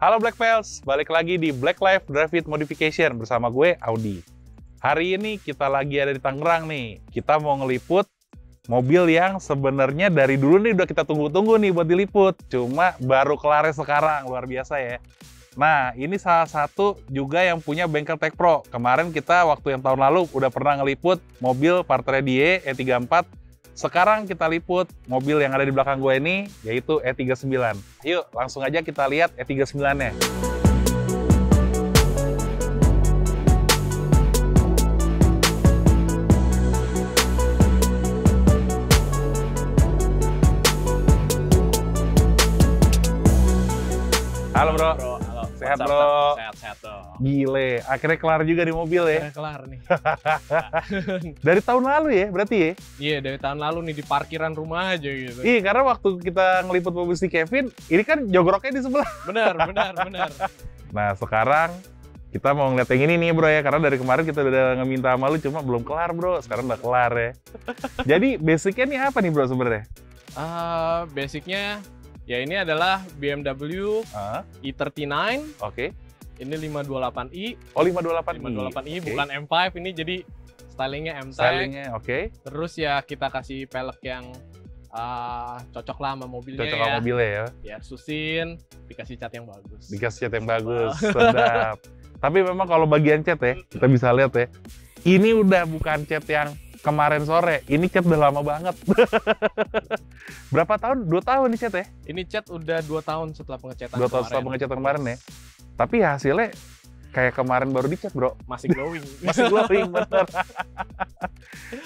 Halo Black Pals, balik lagi di Black Life Drive It Modification bersama gue, Audi. Hari ini kita lagi ada di Tangerang nih. Kita mau ngeliput mobil yang sebenarnya dari dulu nih udah kita tunggu-tunggu nih buat diliput. Cuma baru kelar sekarang, luar biasa ya. Nah, ini salah satu juga yang punya bengkel Tech Pro. Kemarin kita waktu yang tahun lalu udah pernah ngeliput mobil Partre Die E34. Sekarang kita liput mobil yang ada di belakang gue ini, yaitu E39. Yuk, langsung aja kita lihat E39-nya. Halo bro. Halo. Sehat bro. Sehat dong. Gile, akhirnya kelar juga di mobil ya. Akhirnya kelar nih. Dari tahun lalu ya, berarti ya? Iya, dari tahun lalu nih di parkiran rumah aja gitu. Iya, karena waktu kita ngeliput mobil si Kevin, ini kan jogroknya di sebelah. Benar. Nah, sekarang kita mau ngeliat yang ini nih bro ya, karena dari kemarin kita udah ngeminta sama lu, cuma belum kelar bro. Sekarang udah kelar ya. Jadi basicnya nih apa nih bro sebenarnya? Basicnya ya ini adalah BMW i39. Oke. Ini 528i. Oh 528i. 528i Okay. bukan M5 ini, jadi stylingnya M-Tech. Stylingnya oke. Terus ya kita kasih pelek yang cocok lah sama mobilnya. Cocok sama mobilnya ya. Biar susin, dikasih cat yang bagus. Dikasih cat yang bagus, sedap. Tapi memang kalau bagian cat ya, kita bisa lihat ya. Ini udah bukan cat yang kemarin sore, ini cat udah lama banget. Berapa tahun? 2 tahun nih cat ya? Ini cat udah 2 tahun setelah pengecatan 2 tahun setelah pengecatan kemarin ya. Tapi hasilnya kayak kemarin baru dicat bro. masih glowing. Masih glowing, bener.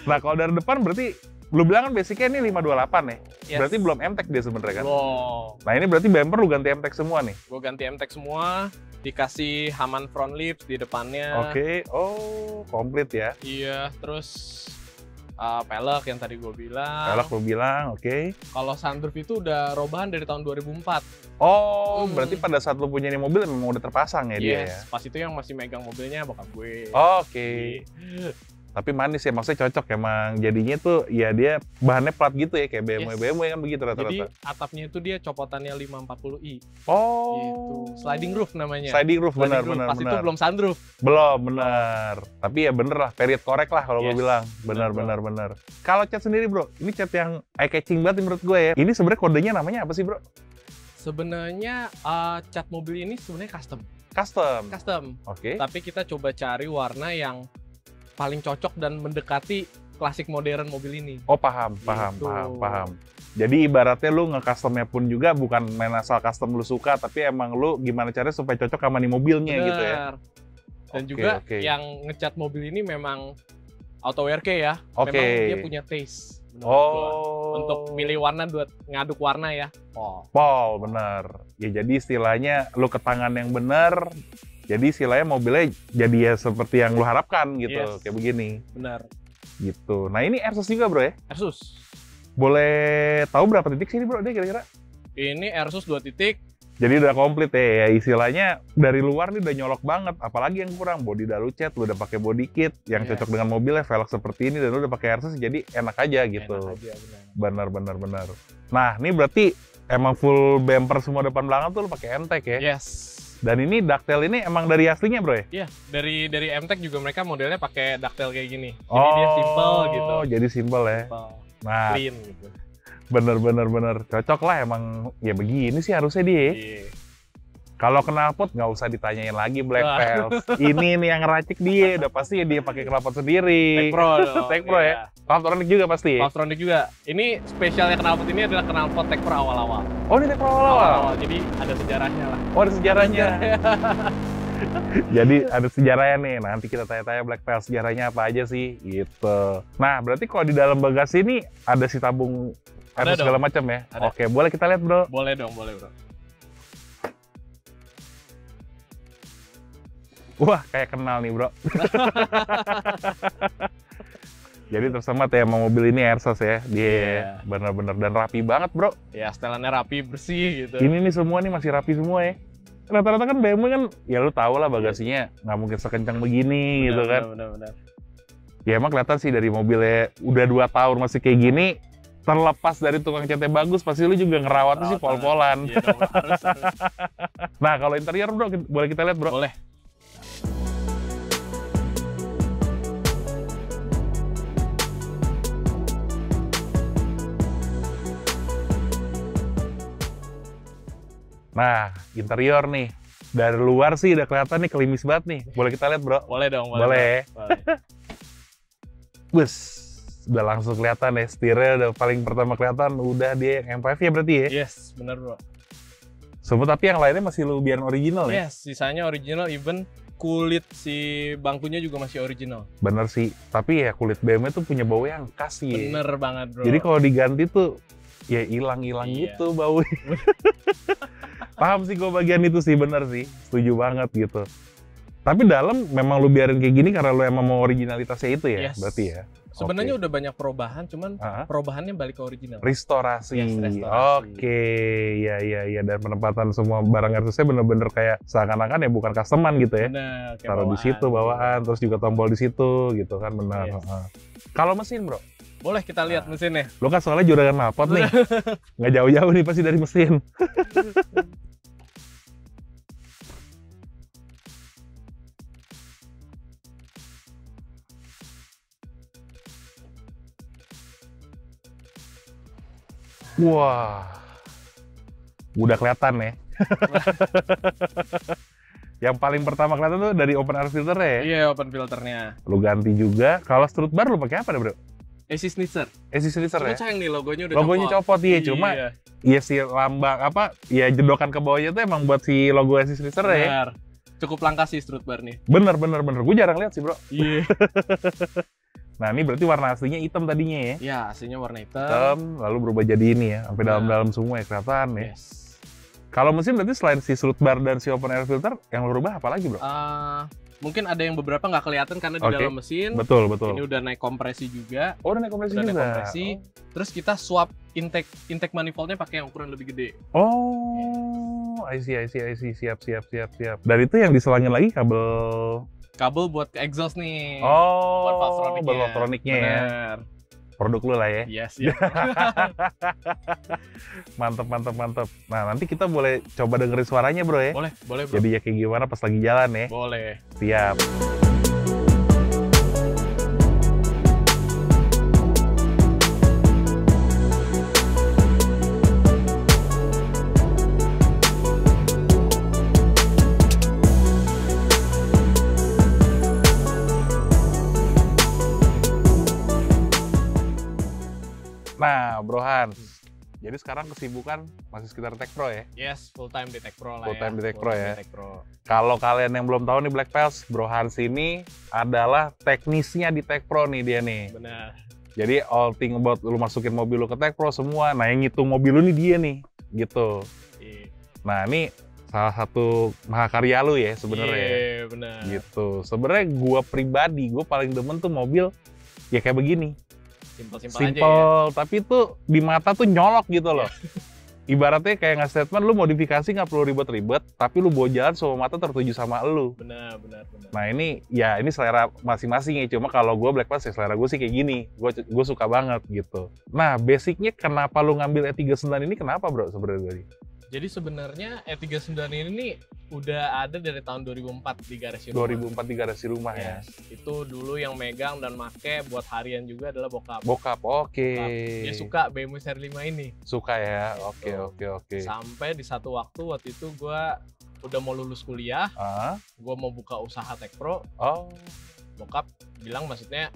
Nah kalau dari depan berarti, lu bilang kan basicnya ini 528 ya? Yes. Berarti belum M-Tech dia sebenarnya kan? Wow. Nah ini berarti bumper lu ganti M-Tech semua nih? Gue ganti M-Tech semua, dikasih Hamann front lips di depannya. Oke, oh komplit ya. Iya, terus pelek yang tadi gue bilang. Pelek lu bilang, oke. Kalau sunroof itu udah robahan dari tahun 2004. Oh, berarti pada saat lu punya ini mobil memang udah terpasang ya dia ya? Pas itu yang masih megang mobilnya bokap gue. Oke. Tapi manis ya, maksudnya cocok emang. Jadinya tuh ya dia bahannya plat gitu ya, kayak BMW kan begitu Jadi rata-rata. atapnya itu dia copotannya 540i. Oh. Gitu. Sliding roof namanya. Sliding roof, benar. Pas itu belum sunroof. Belum, benar. Tapi ya bener lah, period korek lah kalau gue bilang. Benar. Kalau cat sendiri bro, ini cat yang eye-catching banget menurut gue ya. Ini sebenarnya kodenya namanya apa sih bro? Sebenarnya cat mobil ini sebenarnya Custom. Oke. Tapi kita coba cari warna yang paling cocok dan mendekati klasik modern mobil ini. Oh paham. Jadi ibaratnya lu nge-customnya pun juga bukan main asal custom lu suka, tapi emang lu gimana caranya supaya cocok sama nih mobilnya gitu ya. Dan juga yang ngecat mobil ini memang auto WRK ya. Memang dia punya taste. Untuk milih warna buat ngaduk warna ya. Pol, bener. Ya jadi istilahnya lu ke tangan yang bener. Jadi istilahnya mobilnya jadi ya seperti yang lu harapkan gitu, kayak begini. Benar. Gitu. Nah ini Airsus juga bro ya? Airsus. Boleh tahu berapa titik sih ini bro dia kira-kira? Ini Airsus 2 titik. Jadi udah komplit ya, istilahnya dari luar nih udah nyolok banget. Apalagi yang kurang, body dalu cat, lu udah pakai body kit yang cocok dengan mobilnya, velg seperti ini, dan lu udah pakai Airsus, jadi enak aja gitu. Enak aja, benar. Nah ini berarti emang full bumper semua depan belakang tuh lu pakai M-Tech ya? Yes. Dan ini ductile ini emang dari aslinya bro ya? Iya, dari M-Tech juga mereka modelnya pakai ductile kayak gini. Jadi dia simple gitu. Jadi simple ya. Nah, clean gitu. Bener. Cocok lah emang, ya begini sih harusnya dia. Kalau knalpot nggak usah ditanyain lagi Black Pals. Ini nih yang ngeracik dia, udah pasti dia pakai knalpot sendiri. Tech Pro ya. Valvetronic juga pasti. Valvetronic juga. Ini spesialnya knalpot ini adalah knalpot Tech Pro awal-awal. Oh ini Tech Pro awal-awal? Jadi ada sejarahnya lah. Oh ada sejarahnya. Jadi ada sejarahnya nih. Nanti kita tanya-tanya Black Pals sejarahnya apa aja sih gitu. Nah berarti kalau di dalam bagasi ini ada si tabung ada segala macam ya? Ada. Oke, boleh kita lihat bro? Boleh dong, boleh bro. Wah, kayak kenal nih bro. Jadi tersemat ya sama mobil ini Airsus ya. Dia bener-bener dan rapi banget bro. Ya, setelannya rapi, bersih gitu. Ini nih semua nih masih rapi semua ya. Rata-rata kan BMW kan, ya lu tau lah bagasinya nggak mungkin sekencang begini gitu kan. Bener. Ya emang kelihatan sih dari mobilnya udah 2 tahun masih kayak gini. terlepas dari tukang catnya bagus, pasti lu juga ngerawatnya sih pol-polan. Iya dong, harus. Nah, kalau interior bro, boleh kita lihat bro? Boleh. Nah, interior nih. Dari luar sih udah kelihatan nih klimis banget nih. Boleh kita lihat bro? Boleh dong. Boleh. Bus, udah langsung kelihatan ya. Setirnya udah paling pertama kelihatan. Udah dia yang M5 ya berarti ya? Yes, bener bro. Semua tapi yang lainnya masih lu biarin original ya? Yes, sisanya original, even kulit si bangkunya juga masih original. Bener sih, tapi ya kulit BMW tuh punya bau yang khas ya. Bener banget bro. Jadi kalau diganti tuh ya hilang-hilang gitu bau. Paham sih gue bagian itu sih, bener sih, setuju banget gitu. Tapi dalam memang lu biarin kayak gini karena lu emang mau originalitasnya itu ya, berarti ya? Sebenarnya udah banyak perubahan, cuman perubahannya balik ke original. Restorasi. Yes, restorasi. Oke, ya. Dan penempatan semua barang RCC bener-bener kayak seakan-akan ya bukan customan gitu ya. Bener, taruh di situ bawaan, terus juga tombol di situ gitu kan, benar. Yes. Kalau mesin bro? Boleh kita lihat mesinnya. Lo kan soalnya juragan knalpot nih, nggak jauh-jauh nih pasti dari mesin. Wah, udah kelihatan ya. Yang paling pertama kelihatan tuh dari open air filter ya? Iya, open filternya. Lu ganti juga. Kalau strut bar lu pakai apa deh bro? AC Schnitzer. AC Schnitzer ya? Sayang nih logonya udah logonya copot ya, cuma iya si lambang apa, ya jedokan ke bawahnya tuh emang buat si logo AC Schnitzer ya? Benar. Cukup langka sih strut bar nih. Bener. Gue jarang lihat sih bro. Iya. Nah ini berarti warna aslinya hitam tadinya ya? Iya, aslinya warna hitam. Lalu berubah jadi ini ya, sampai dalam-dalam semua ya, kelihatan ya. Yes. Kalau mesin berarti selain si strut bar dan si open air filter, yang lo rubah apa lagi bro? Mungkin ada yang beberapa nggak kelihatan karena di dalam mesin. Betul. Ini udah naik kompresi juga. Oh, udah naik kompresi juga? Naik kompresi. Terus kita swap intake manifoldnya pakai yang ukuran lebih gede. Oh, I see. Siap. Dan itu yang diselangin lagi kabel buat ke exhaust nih. Oh, buat valvetroniknya ya. Produk lu lah ya. Yes. Mantep. Nah, nanti kita boleh coba dengerin suaranya bro ya? Boleh bro. Jadi ya kayak gimana pas lagi jalan ya? Boleh. Siap. Nah, Bro Hans, jadi sekarang kesibukan masih sekitar Tech Pro ya? Yes, full time di Tech Pro lah full time di Tech Pro ya. Kalau kalian yang belum tahu nih Black Pals, Bro Hans ini adalah teknisnya di Tech Pro nih dia nih. Benar. Jadi all thing about lu masukin mobil lu ke Tech Pro semua, nah yang ngitung mobil lu nih dia nih, gitu. Nah ini salah satu mahakarya lu ya sebenarnya. Iya, benar. Gitu. Sebenarnya gua pribadi, gua paling demen tuh mobil ya kayak begini. Simple aja ya. Tapi tuh di mata tuh nyolok gitu loh. Ibaratnya kayak nggak statement, lu modifikasi nggak perlu ribet-ribet, tapi lu bawa jalan semua mata tertuju sama lu. Benar. Nah ini selera masing-masing ya. Cuma kalau gue Black Pals ya selera gue sih kayak gini. Gue suka banget gitu. Nah basicnya kenapa lu ngambil E39 ini kenapa bro sebenarnya? Jadi sebenarnya E39 ini nih udah ada dari tahun 2004 di garasi rumah. 2004 di garasi rumah ya. Itu dulu yang megang dan make buat harian juga adalah bokap. Oke. Dia suka BMW seri 5 ini. Suka ya. Oke. Sampai di satu waktu itu gue udah mau lulus kuliah. Gue mau buka usaha Tech Pro. Bokap bilang maksudnya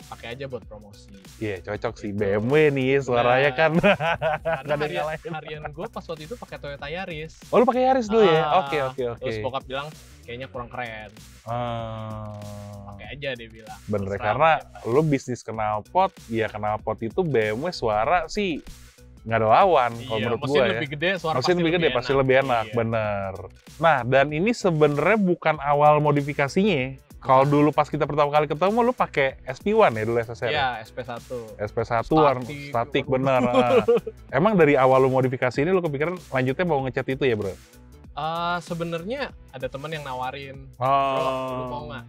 pakai aja buat promosi. Iya, cocok sih BMW nih suaranya kan. Karena harian gue pas waktu itu pakai Toyota Yaris. Oh, lu pakai Yaris dulu ya? Oke. Terus bokap bilang kayaknya kurang keren. Pakai aja dia bilang. Bener, karena lu bisnis knalpot, ya knalpot itu BMW suara sih nggak ada lawan kalau menurut gue ya. Mesin lebih gede, suara pasti lebih enak. Bener. Nah, dan ini sebenarnya bukan awal modifikasinya. Kalau dulu pas kita pertama kali ketemu, lu pakai SP1 ya dulu SSR? Iya, SP1. SP1 statik bener. Emang dari awal lu modifikasi ini lu kepikiran lanjutnya mau ngecat itu ya bro? Sebenarnya ada teman yang nawarin, bro, lu mau nggak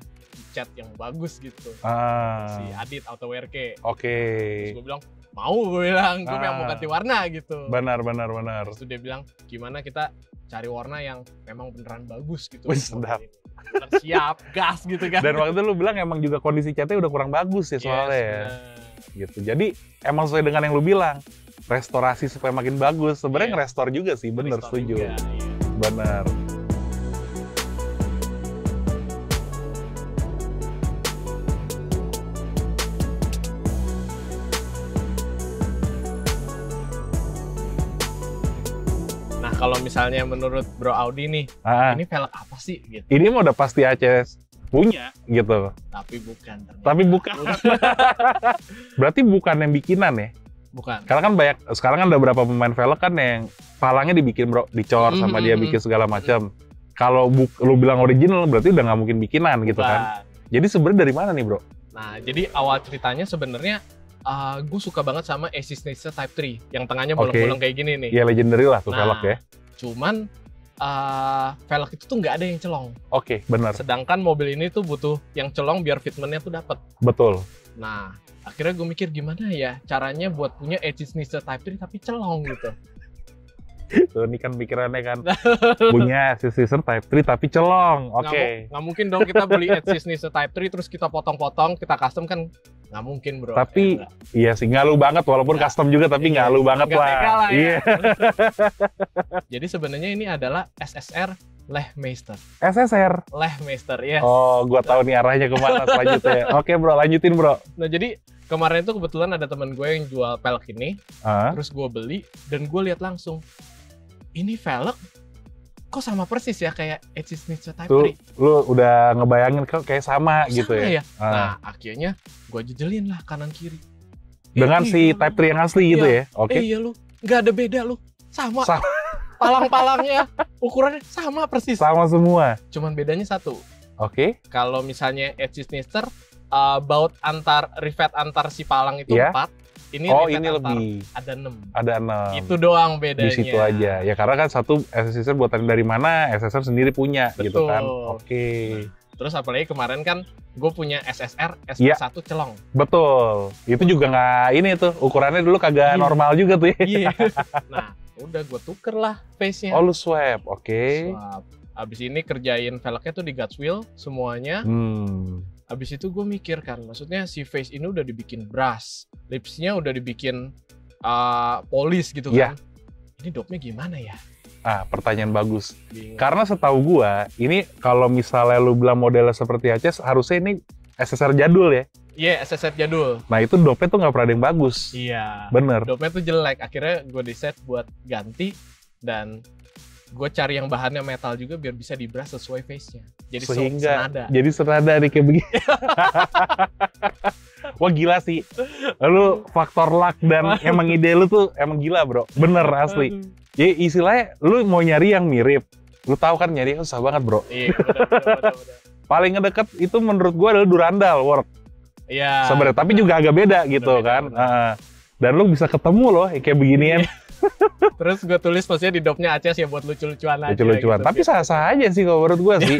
cat yang bagus gitu? Si Adit Auto WRK. Oke. Terus gue bilang, mau, gue bilang, gue mau ganti warna gitu. Benar. Terus dia bilang, gimana kita cari warna yang memang beneran bagus gitu. Wih, sedap. Siap, gas gitu kan. Dan waktu itu lu bilang emang juga kondisi catnya udah kurang bagus ya soalnya ya. Gitu. Jadi emang sesuai dengan yang lu bilang, restorasi supaya makin bagus. Sebenarnya nge-restore juga sih, bener, setuju. Juga, iya. Bener. Nah, kalau misalnya menurut Bro Audi nih, ini velg apa sih? Gitu. Ini mah udah pasti ACS punya gitu. Tapi bukan. Ternyata. Tapi bukan. Berarti bukan yang bikinan ya? Bukan. Karena kan banyak, sekarang kan ada beberapa pemain velg kan yang palangnya dibikin bro, dicor sama dia bikin segala macam. Kalau lu bilang original berarti udah nggak mungkin bikinan gitu kan? Jadi sebenarnya dari mana nih bro? Nah, jadi awal ceritanya sebenarnya gue suka banget sama Asus Nitsa Type 3 yang tengahnya bolong-bolong kayak gini nih. Ya legendary lah tuh velg ya. Cuman velg itu tuh nggak ada yang celong. Oke, benar. Sedangkan mobil ini tuh butuh yang celong biar fitmentnya tuh dapet. Betul. Nah, akhirnya gue mikir gimana ya caranya buat punya Asus Nitsa Type 3 tapi celong gitu. Tuh, ini kan pikirannya kan punya Asus Type 3 tapi celong. Oke. Nggak mungkin dong kita beli Asus Nitsa Type 3 terus kita potong-potong, kita custom kan nggak mungkin bro. Tapi iya sih nggak lu banget walaupun custom juga tapi nggak lu banget lah. Iya. Jadi sebenarnya ini adalah SSR Lehmeister. SSR? Lehmeister, yes. Oh, gua tahu nih arahnya kemana selanjutnya. Oke bro, lanjutin bro. Nah jadi kemarin itu kebetulan ada teman gue yang jual velg ini, terus gue beli dan gue lihat langsung, ini velg kok sama persis ya kayak Asus Nitsa Type 3. Lu udah ngebayangin kok kayak sama gitu ya? Nah akhirnya gue jejelin lah kanan kiri. Dengan si Type 3 yang asli gitu ya? Oke. Iya lu, nggak ada beda lu, sama. Palang-palangnya, ukurannya sama persis. Sama semua? Cuman bedanya satu. Oke. Kalau misalnya Asus Nitsa, baut rivet antar si palang itu 4. Ini lebih. Ada 6. Ada 6. Itu doang bedanya. Di situ aja. Ya karena kan satu SSR buatan dari mana, SSR sendiri punya. Betul. Gitu kan. Oke. Terus apalagi kemarin kan gue punya SSR SP1 celong. Betul. Itu juga nggak ini tuh, ukurannya dulu kagak normal juga tuh ya. Iya. Nah, udah gue tuker lah face-nya. Oh lu swap, oke. Swap. Abis ini kerjain velgnya tuh di God's Wheel semuanya. Abis itu gue mikir kan, maksudnya si face ini udah dibikin brush, lipsnya udah dibikin polish gitu kan. Ini dopnya gimana ya? Pertanyaan bagus. Karena setahu gua, ini kalau misalnya lu bilang modelnya seperti ACS, harusnya ini SSR jadul ya? Iya, SSR jadul. Nah itu dopnya tuh nggak pernah ada yang bagus. Iya. Bener. Dopnya tuh jelek. Akhirnya gue decide buat ganti dan gue cari yang bahannya metal juga biar bisa di-brush sesuai face-nya. Jadi senada. Jadi senada nih kayak begini. Wah gila sih. Lu faktor luck dan emang ide lu tuh emang gila bro. Bener asli. Ya istilahnya lu mau nyari yang mirip. Lu tahu kan nyari susah banget bro. Iya bener. Paling ngedeket itu menurut gua adalah Durandal Work. Iya. Sebenarnya tapi juga agak beda gitu kan. Dan lu bisa ketemu loh kayak beginian. Terus gue tulis maksudnya di dopnya ACS ya buat lucu-lucuan aja. Lucu-lucuan. Gitu. Tapi sah-sah aja sih kalau menurut gue sih.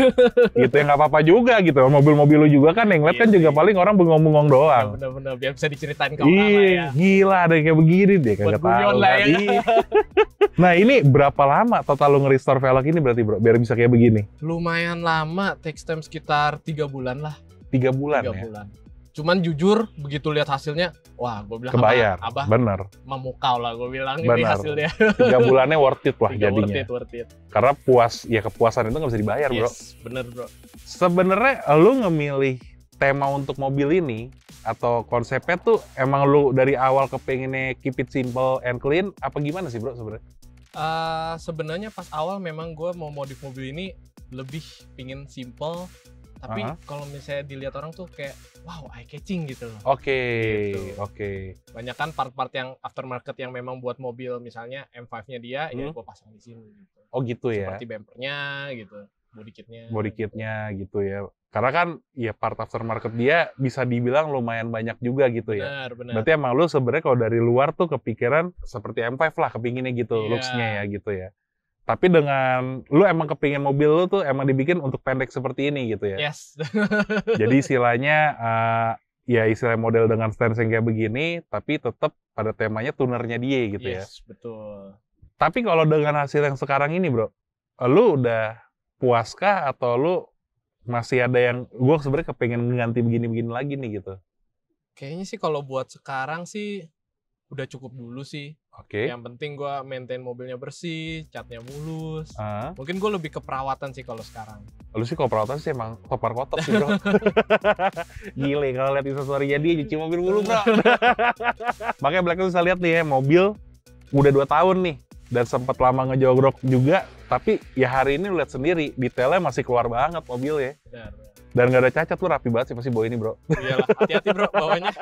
Gitu ya nggak apa-apa juga gitu. Mobil-mobil lu juga kan yang lihat kan juga paling orang bengong-bengong doang. Bener-bener biar bisa diceritain ke orang lah ya. Gila ada yang kayak begini deh. Buat guyon lah ya. Nah ini berapa lama total lu nge-restore velg ini berarti bro? Biar bisa kayak begini. Lumayan lama. Takes time sekitar 3 bulan lah. 3 bulan 3 bulan. Cuman jujur begitu lihat hasilnya, wah gue bilang kebayar, Abah bener. Memukau lah gue bilang ini hasilnya. 3 bulannya worth it lah jadinya. Worth it. Karena kepuasan itu nggak bisa dibayar bro. Bener bro. Sebenarnya lu ngemilih tema untuk mobil ini atau konsepnya tuh emang lu dari awal kepengennya keep it simple and clean apa gimana sih bro sebenarnya? Sebenarnya pas awal memang gue mau modif mobil ini lebih pingin simple. Tapi kalau misalnya dilihat orang tuh kayak wow eye catching gitu loh. Oke. Banyak kan part-part yang aftermarket yang memang buat mobil misalnya M5-nya dia ya gue pasang di sini gitu. Oh gitu ya. Seperti bumpernya gitu, body kitnya gitu ya. Karena kan ya part aftermarket dia bisa dibilang lumayan banyak juga gitu ya. Benar. Berarti emang lu sebenarnya kalau dari luar tuh kepikiran seperti M5 lah kepinginnya gitu looks-nya ya gitu ya. Tapi dengan lu emang kepingin mobil lu tuh emang dibikin untuk pendek seperti ini gitu ya. Yes. Jadi istilahnya ya istilah model dengan stance yang kayak begini, tapi tetap pada temanya tunernya dia gitu ya. Yes, betul. Tapi kalau dengan hasil yang sekarang ini bro, lu udah puaskah atau lu masih ada yang, gue sebenarnya kepengen ganti begini-begini lagi nih gitu? Kayaknya sih kalau buat sekarang sih udah cukup dulu sih. Oke. Yang penting gue maintain mobilnya bersih, catnya mulus. Mungkin gue lebih ke perawatan sih kalau sekarang. Lu sih kalau perawatan sih emang topar kotor sih bro. Gile kalau lihat instastory-nya dia cuci mobil mulu bro. Makanya Black bisa lihat nih ya, mobil udah 2 tahun nih. Dan sempat lama ngejogrok juga. Tapi ya hari ini lu lihat sendiri, detailnya masih keluar banget mobil ya. Benar. Dan gak ada cacat, lu rapi banget sih pasti bawa ini bro. Iyalah, hati-hati bro bawanya.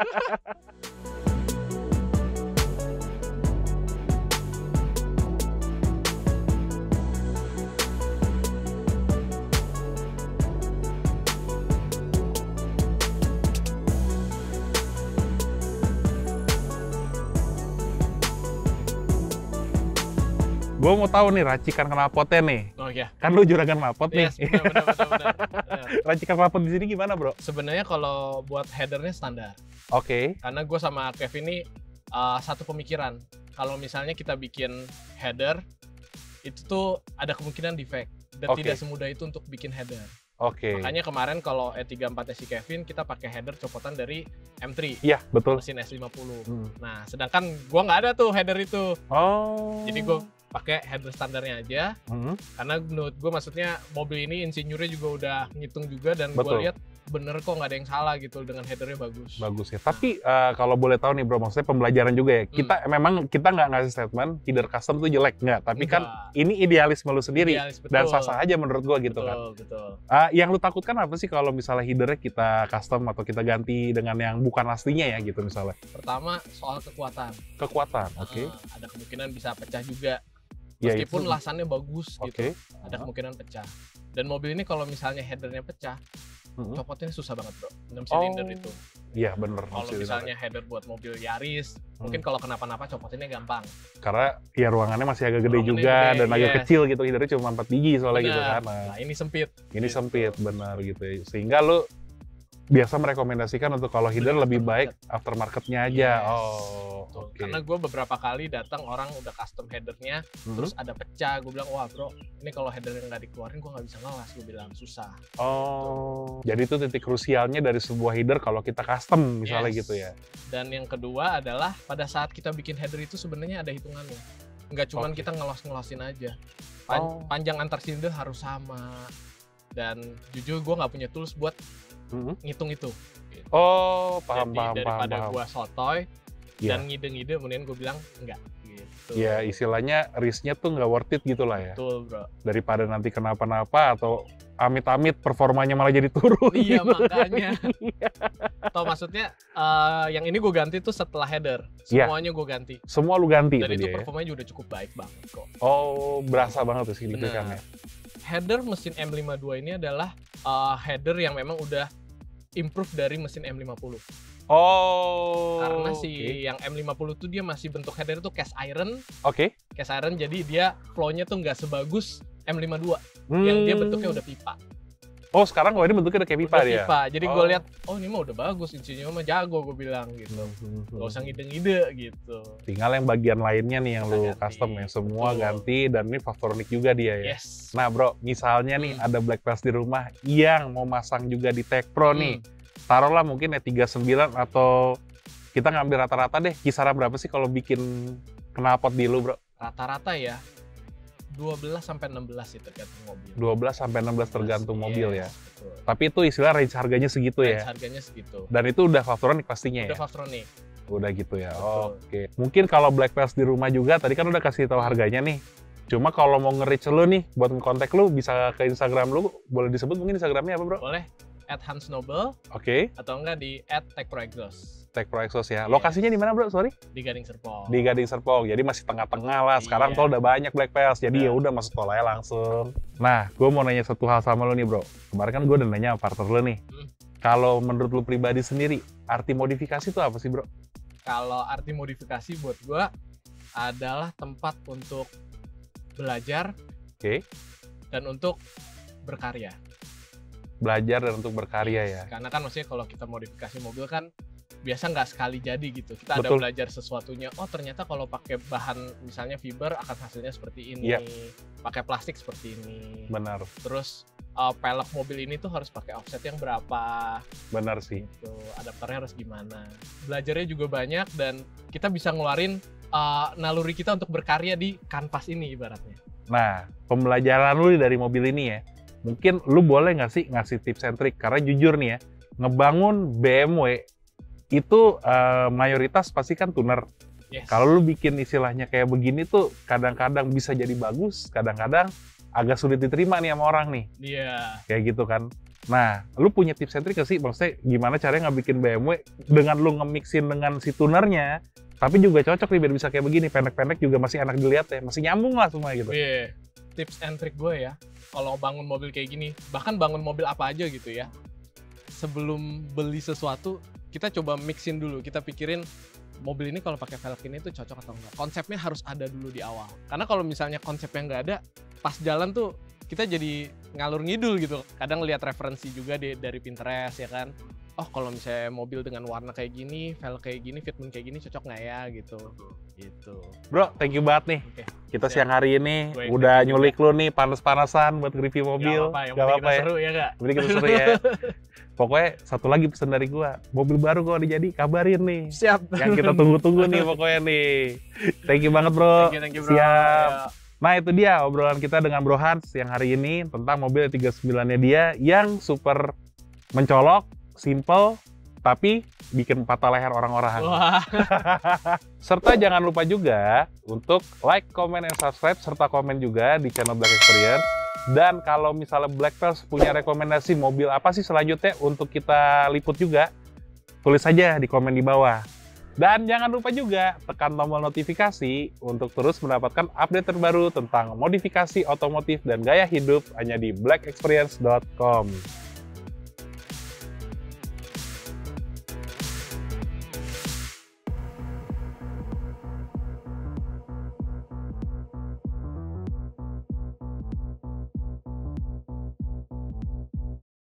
Gue mau tahu nih racikan knalpotnya nih. Oh iya. Kan lu juragan knalpot nih. Yes, benar. Racikan knalpot di sini gimana bro? Sebenarnya kalau buat headernya standar. Oke. Karena gue sama Kev ini satu pemikiran. Kalau misalnya kita bikin header, itu tuh ada kemungkinan defect. Dan tidak semudah itu untuk bikin header. Makanya kemarin kalau E34 si Kevin kita pakai header copotan dari M3. Iya, betul. Mesin S50. Nah, sedangkan gua nggak ada tuh header itu. Jadi gua pakai header standarnya aja. Karena menurut gua maksudnya mobil ini insinyurnya juga udah ngitung juga dan gua lihat bener kok nggak ada yang salah gitu dengan headernya bagus. Bagus ya. Tapi kalau boleh tahu nih bro, maksudnya pembelajaran juga ya. Kita nggak ngasih statement header custom tuh jelek nggak. Tapi kan ini idealisme lu sendiri dan sah-sah aja menurut gua gitu kan. Betul. Yang lu takutkan apa sih kalau misalnya headernya kita custom atau kita ganti dengan yang bukan aslinya ya gitu misalnya? Pertama soal kekuatan. Oke. Ada kemungkinan bisa pecah juga. Meskipun lasannya bagus gitu, ada kemungkinan pecah. Dan mobil ini kalau misalnya headernya pecah, copotnya susah banget bro, 6 silinder itu. Iya bener. Kalau misalnya header buat mobil Yaris, mungkin kalau kenapa-napa copotinnya gampang. Karena ya ruangannya masih agak gede juga dan agak kecil gitu, headernya cuma 4 biji soalnya gitu kan. Nah ini sempit. Sempit, benar gitu ya. Sehingga lu biasa merekomendasikan untuk kalau header lebih baik aftermarketnya aja. Karena gue beberapa kali datang orang udah custom headernya, terus ada pecah. Gue bilang, wah bro, ini kalau headernya nggak dikeluarin gue nggak bisa ngelas. Gue bilang susah. Jadi itu titik krusialnya dari sebuah header kalau kita custom misalnya gitu ya. Dan yang kedua adalah pada saat kita bikin header itu sebenarnya ada hitungannya. Nggak cuman kita ngelos-ngelosin aja. Panjang antar silinder harus sama. Dan jujur gue nggak punya tools buat ngitung itu. Gitu. Paham. Daripada gue sotoy dan ngide-ngide, kemudian gue bilang enggak. Gitu. Ya istilahnya risknya tuh nggak worth it gitu lah ya. Betul bro. Daripada nanti kenapa-napa atau amit-amit performanya malah jadi turun. Iya makanya. Atau maksudnya yang ini gue ganti tuh setelah header. Semuanya gue ganti. Semua lu ganti. Dan itu performanya udah cukup baik banget kok. Berasa banget tuh signifikannya. Header mesin M52 ini adalah header yang memang udah improve dari mesin M50. Karena yang M50 tuh dia masih bentuk header tuh cast iron. Cast iron, jadi dia flow-nya tuh nggak sebagus M52 yang dia bentuknya udah pipa. Sekarang ini bentuknya udah kayak pipa dia. Jadi gue lihat, ini mah udah bagus, insinyur mah jago, gue bilang gitu. Gak usah ngide-ngide gitu. Tinggal yang bagian lainnya nih yang lu custom ya, semua ganti dan ini Favoronic juga dia ya. Nah bro, misalnya nih ada Black Pass di rumah yang mau masang juga di Tech Pro nih. Taruhlah mungkin E39 atau kita ngambil rata-rata deh, kisaran berapa sih kalau bikin knalpot di lu bro? Rata-rata ya 12 sampai 16 sih tergantung mobil. 12 sampai 16 tergantung mobil ya. Betul. Tapi itu istilah range harganya segitu ya. Range harganya segitu. Dan itu udah Favoronic pastinya ya. Udah Favoronic. Udah gitu ya. Oke. Mungkin kalau Black Pass di rumah juga tadi kan udah kasih tahu harganya nih. Cuma kalau mau nge-reach lu nih buat nge-kontak lu bisa ke Instagram lu, boleh disebut mungkin Instagramnya apa bro? Boleh. @hansnoble. Atau enggak di @techproexhaust. Techproexhaust ya. Lokasinya di mana bro? Sorry? Di Gading Serpong. Di Gading Serpong. Jadi masih tengah-tengah lah. Sekarang tol udah banyak Black Pass. Jadi ya udah masuk tol aja langsung. Nah, gue mau nanya satu hal sama lu nih bro. Kemarin kan gue udah nanya sama partner lu nih. Kalau menurut lu pribadi sendiri, arti modifikasi itu apa sih bro? Kalau arti modifikasi buat gue adalah tempat untuk belajar dan untuk berkarya. belajar dan untuk berkarya ya. Karena kan maksudnya kalau kita modifikasi mobil kan biasa nggak sekali jadi gitu. Kita ada Betul. belajar sesuatunya. Oh ternyata kalau pakai bahan misalnya fiber akan hasilnya seperti ini. Iya. Pakai plastik seperti ini. Benar, Terus pelek mobil ini tuh harus pakai offset yang berapa. benar sih. Gitu. Adapternya harus gimana. Belajarnya juga banyak dan kita bisa ngeluarin naluri kita untuk berkarya di kanvas ini ibaratnya. Nah, pembelajaran lu dari mobil ini ya, mungkin lu boleh nggak sih ngasih tips and trick? Karena jujur nih ya, ngebangun BMW itu mayoritas pasti kan tuner. Yes. Kalau lu bikin istilahnya kayak begini tuh kadang-kadang bisa jadi bagus, kadang-kadang agak sulit diterima nih sama orang nih. Iya. Kayak gitu kan. Nah, lu punya tips and trick nggak sih? Maksudnya gimana caranya ngebikin BMW dengan lu nge-mixin dengan si tunernya, tapi juga cocok nih biar bisa kayak begini, pendek-pendek juga masih enak dilihat ya, masih nyambung lah semua gitu. Iya. Tips and trick gue ya, kalau bangun mobil kayak gini, bahkan bangun mobil apa aja gitu ya, sebelum beli sesuatu, kita coba mixin dulu, kita pikirin mobil ini kalau pakai velg ini tuh cocok atau enggak. Konsepnya harus ada dulu di awal. Karena kalau misalnya konsepnya nggak ada, pas jalan tuh kita jadi ngalur ngidul gitu. Kadang lihat referensi juga dari Pinterest ya kan. Oh kalau misalnya mobil dengan warna kayak gini, velg kayak gini, fitment kayak gini cocok nggak ya gitu. Gitu. Bro, thank you banget nih. Oke. Kita siang hari ini Gue udah thank you nyulik lu nih panas-panasan buat review mobil. Gak apa-apa, yang penting kita seru ya nggak? Jadi kita seru ya. Pokoknya satu lagi pesan dari gua, mobil baru kalau udah jadi kabarin nih. Siap. Yang kita tunggu-tunggu nih pokoknya nih. Thank you banget bro. Thank you bro. Siap. Ya. Nah itu dia obrolan kita dengan Bro Hans yang hari ini tentang mobil 39-nya dia yang super mencolok, simple, tapi bikin patah leher orang-orang. Wah. Serta jangan lupa juga untuk like, comment, dan subscribe, serta komen juga di channel Black Experience. Dan kalau misalnya Black Pals punya rekomendasi mobil apa sih selanjutnya untuk kita liput juga, tulis saja di komen di bawah. Dan jangan lupa juga tekan tombol notifikasi untuk terus mendapatkan update terbaru tentang modifikasi otomotif dan gaya hidup hanya di blackexperience.com.